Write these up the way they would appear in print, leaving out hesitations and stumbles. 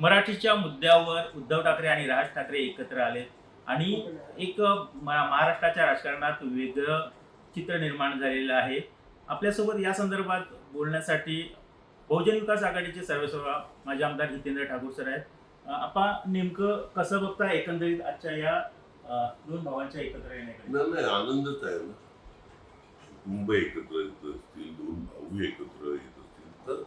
मराठीच्या मुद्द्यावर उद्धव ठाकरे आणि राज ठाकरे एकत्र आले आणि एक महाराष्ट्राच्या राजकारणात वेगळं चित्र निर्माण झालेलं आहे. आपल्यासोबत या संदर्भात बोलण्यासाठी बहुजन विकास आघाडीचे सर्वेसर्वा माजी आमदार हितेंद्र ठाकूर सर आहेत. आपण नेमकं कसं बघता एकंदरीत आजच्या या दोन भावांच्या एकत्र येण्याकडे? नाही, आनंदच आहे ना. मुंबई एकत्र येत असतील, दोन भाऊ एकत्र येत असतील तर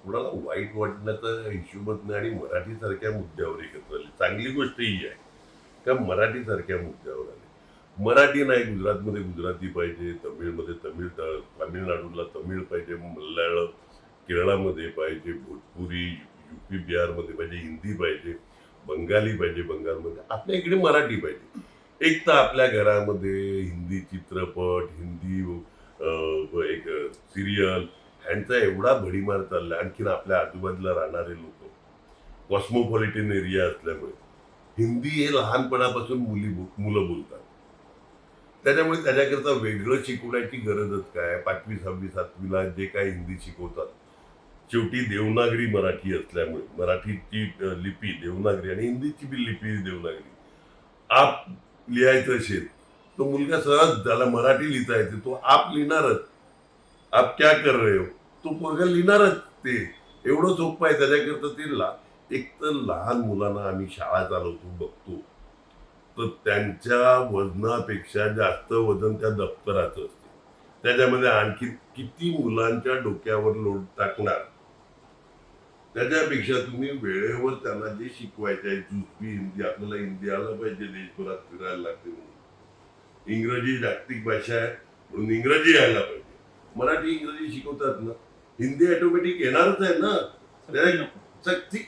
कुणाला वाईट वाटण्याचा हिशोबच नाही. आणि मराठीसारख्या मुद्द्यावर एकत्र आले, चांगली गोष्ट ही आहे का मराठीसारख्या मुद्द्यावर आले. मराठी नाही, गुजरातमध्ये गुजराती पाहिजे, तमिळमध्ये तमिळ, तामिळनाडूला तमिळ पाहिजे, मल्याळम केरळामध्ये पाहिजे, भोजपुरी युपी बिहारमध्ये पाहिजे, हिंदी पाहिजे, बंगाली पाहिजे, बंगालमध्ये आपल्या इकडे मराठी पाहिजे. एक तर आपल्या घरामध्ये हिंदी चित्रपट, हिंदी एक सिरियल ह्यांचा एवढा भडीमार चालला. आणखीन आपल्या आजूबाजूला राहणारे लोक कॉस्मोपॉलिटन एरिया असल्यामुळे हिंदी हे लहानपणापासून मुलं बोलतात. त्याच्यामुळे त्याच्याकरता वेगळं शिकवण्याची गरजच काय. 5वी 6वी 7वीला जे काय हिंदी शिकवतात, शेवटी देवनागरी मराठी असल्यामुळे मराठीची लिपी देवनागरी आणि हिंदीची बी लिपी देवनागरी. आप लिहायचं असेल तो मुलगा सहज त्याला मराठी लिहिता येते, तो आप लिहिणारच. आप क्या कर रहे हो तो पोरगा लिहिणारच. ते एवढं सोपं आहे. त्याच्याकरता ते एक तर लहान मुलांना आम्ही शाळा चालवतो बघतो तर त्यांच्या वजनापेक्षा जास्त वजन त्या दप्तराचं असते. त्याच्यामध्ये आणखी किती मुलांच्या डोक्यावर लोड टाकणार. त्याच्यापेक्षा तुम्ही वेळेवर त्यांना जे शिकवायचे आहे, जुजबी हिंदी, आपल्याला हिंदी आलं पाहिजे, देशभरात फिरायला लागते म्हणून. इंग्रजी जागतिक भाषा आहे म्हणून इंग्रजी यायला पाहिजे. मराठी इंग्रजी शिकवतात ना, हिंदी ऑटोमॅटिक येणारच आहे ना, सक्ती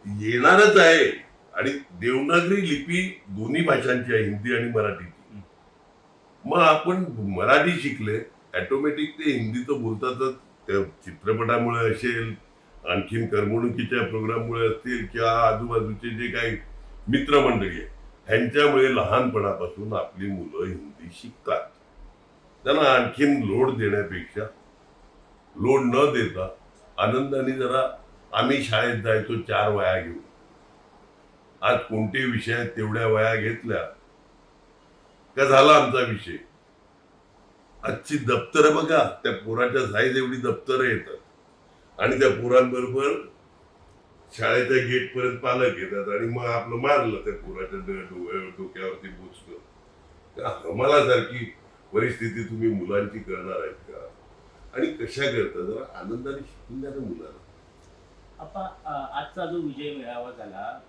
येणारच आहे. आणि देवनागरी लिपी दोन्ही भाषांची आहे, हिंदी आणि मराठीची. मग आपण मराठी शिकले ऑटोमॅटिक ते हिंदीचं बोलतातच. त्या चित्रपटामुळे असेल, आणखीन करमणुकीच्या प्रोग्राममुळे असतील, किंवा आजूबाजूचे जे काही मित्रमंडळी आहे ह्यांच्यामुळे लहानपणापासून आपली मुलं हिंदी शिकतात. त्यांना आणखीन लोड देण्यापेक्षा लोड न देता आनंदाने जरा. आम्ही शाळेत जायचो 4 वह्या घेऊन. आज कोणते विषय आहेत तेवढ्या वह्या घेतल्या का झाला आमचा विषय. आजची दप्तरं बघा, त्या पोराच्या साईज एवढी दप्तरं येतात आणि त्या पोरांबरोबर शाळेच्या गेट पर्यंत पालक येतात आणि मग आपलं मारलं त्या पोराच्या डोक्यावरती बोचलं. आम्हाला सारखी परिस्थिती तुम्ही मुलांची करणार आहेत का? आणि कशा करता जरा आनंदाने शिकून द्या ना मुलांना. आजचा जो विजय मेळावा झाला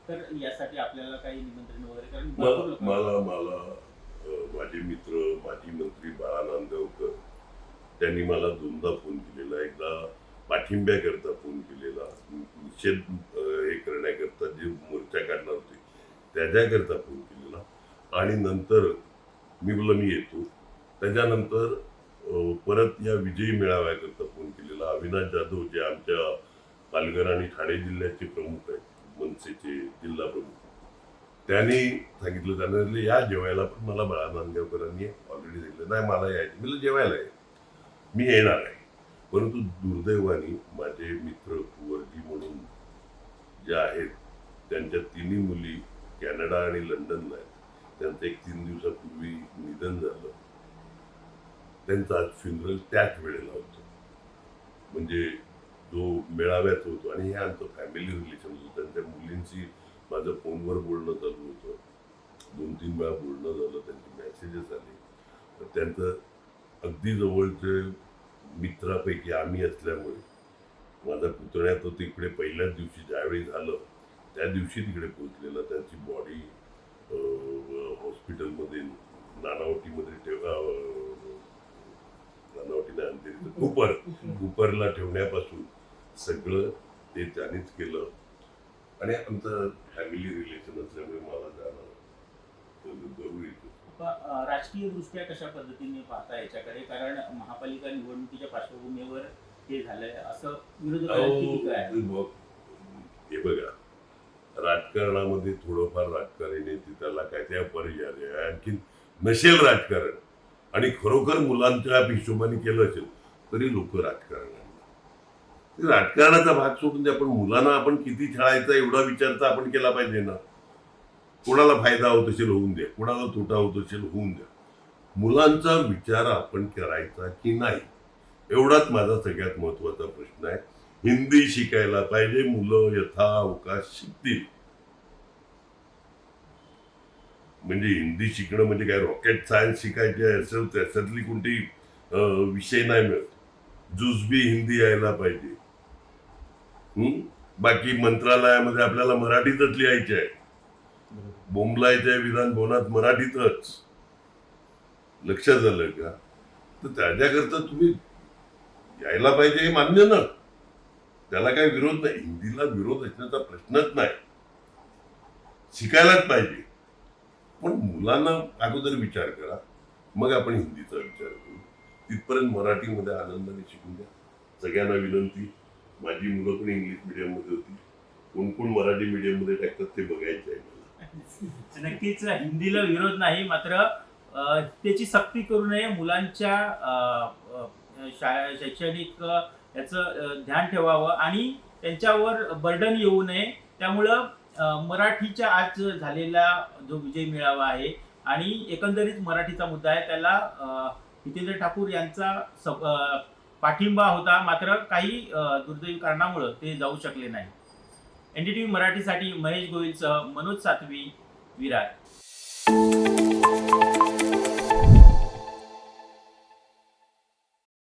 तर यासाठी आपल्याला काही निमंत्रण वगैरे? कारण मला माझे मित्र माजी मंत्री बाळा नांदगावकर त्यांनी मला 2दा फोन केलेला. एकदा पाठिंब्याकरता फोन केलेला, निषेध हे करण्याकरता जे मोर्चा काढणार होते त्याच्याकरता फोन केलेला. आणि नंतर मी बोललो मी येतो. त्याच्यानंतर परत या विजयी मेळाव्याकरता फोन केलेला. अविनाश जाधव जे आमच्या पालघर आणि ठाणे जिल्ह्याचे प्रमुख आहेत, मनसेचे जिल्हा प्रमुख, त्यांनी सांगितलं, त्यांना या जेवायला. पण मला बाळा नांदगावकरांनी ऑलरेडी सांगितलं नाही मला यायचं. मला जेवायला आहे, मी येणार आहे. परंतु दुर्दैवाने माझे मित्र कुंवरजी म्हणून जे आहेत त्यांच्या 3 मुली कॅनडा आणि लंडनला आहेत. त्यांचं एक 3 दिवसापूर्वी निधन झालं. त्यांचं आज फ्युनरल त्याच वेळेला होतं. म्हणजे जो मेळाव्यात होतो. आणि हे आमचं फॅमिली रिलेशन होतं. त्यांच्या मुलींशी माझं फोनवर बोलणं चालू होतं. 2-3 वेळा बोलणं झालं, त्यांचे मेसेजेस आले. तर त्यांचं अगदी जवळचे मित्रापैकी आम्ही असल्यामुळे माझा पुतण्या तो तिकडे पहिल्याच दिवशी ज्यावेळी झालं त्या दिवशी तिकडे पोहोचलेला. त्यांची बॉडी हॉस्पिटलमध्ये नानावटीमध्ये नानावटीने आणते, कुपरला ठेवण्यापासून सगळं ते त्यानेच केलं. आणि आमचं फॅमिली रिलेशन असल्यामुळे मला जाणं जरुरी होतं. राजकीय दृष्ट्या कशा पद्धतीने पाहता याच्याकडे? कारण महापालिका निवडणुकीच्या पार्श्वभूमीवर हे झालंय असं विरोधकांची आहे. हे बघा, राजकारणामध्ये थोडंफार राजकारण येते, त्याला काय त्या पर्याय आणखीन नसेल राजकारण आणि खरोखर मुलांच्या हिशोबाने केलं असेल तरी लोक राजकारण राजकारणाचा भाग सोडून द्या, पण मुलांना आपण किती खेळायचा एवढा विचार तर आपण केला पाहिजे ना. कोणाला फायदा होत असेल होऊन द्या, कोणाला तोटा होत असेल होऊन द्या, मुलांचा विचार आपण करायचा की नाही, एवढाच माझा सगळ्यात महत्वाचा प्रश्न आहे. हिंदी शिकायला पाहिजे, मुलं यथावकाश शिकतील. म्हणजे हिंदी शिकणं म्हणजे काय रॉकेट सायन्स शिकायचे आहे असं त्याच्यातली कोणती विषय नाही मिळत. जुजबी हिंदी यायला पाहिजे. बाकी मंत्रालयामध्ये आपल्याला मराठीतच लिहायचे आहे, बोंबलायचे विधान भवनात मराठीतच. लक्षात झालं का? तर त्याच्याकरता तुम्ही यायला पाहिजे हे मान्य ना, त्याला काही विरोध नाही, हिंदीला विरोध असण्याचा प्रश्नच नाही, शिकायलाच पाहिजे. पण मुलांना अगोदर विचार करा, मग आपण हिंदीचा विचार करू. तिथपर्यंत मराठीमध्ये आनंदाने शिकून द्या. सगळ्यांना विनंती, माझी मुलं पण इंग्लिश मीडियम मध्ये होती, कोण कोण मराठी मीडियम मध्ये टाकतात ते बघायचं आहे मला. नक्कीच हिंदीला विरोध नाही, मात्र त्याची सक्ती करू नये. मुलांच्या शैक्षणिक याचं ध्यान ठेवावं आणि त्यांच्यावर बर्डन येऊ नये. त्यामुळं मराठीच्या आज झालेला जो विजय मिळावा आहे आणि एकंदरीत मराठीचा मुद्दा आहे, त्याला हितेंद्र ठाकूर यांचा पाठिंबा होता, मात्र काही दुर्दैवी कारणामुळं ते जाऊ शकले नाही. NDTV मराठीसाठी महेश गोहिलसह मनोज सातवी, विरार.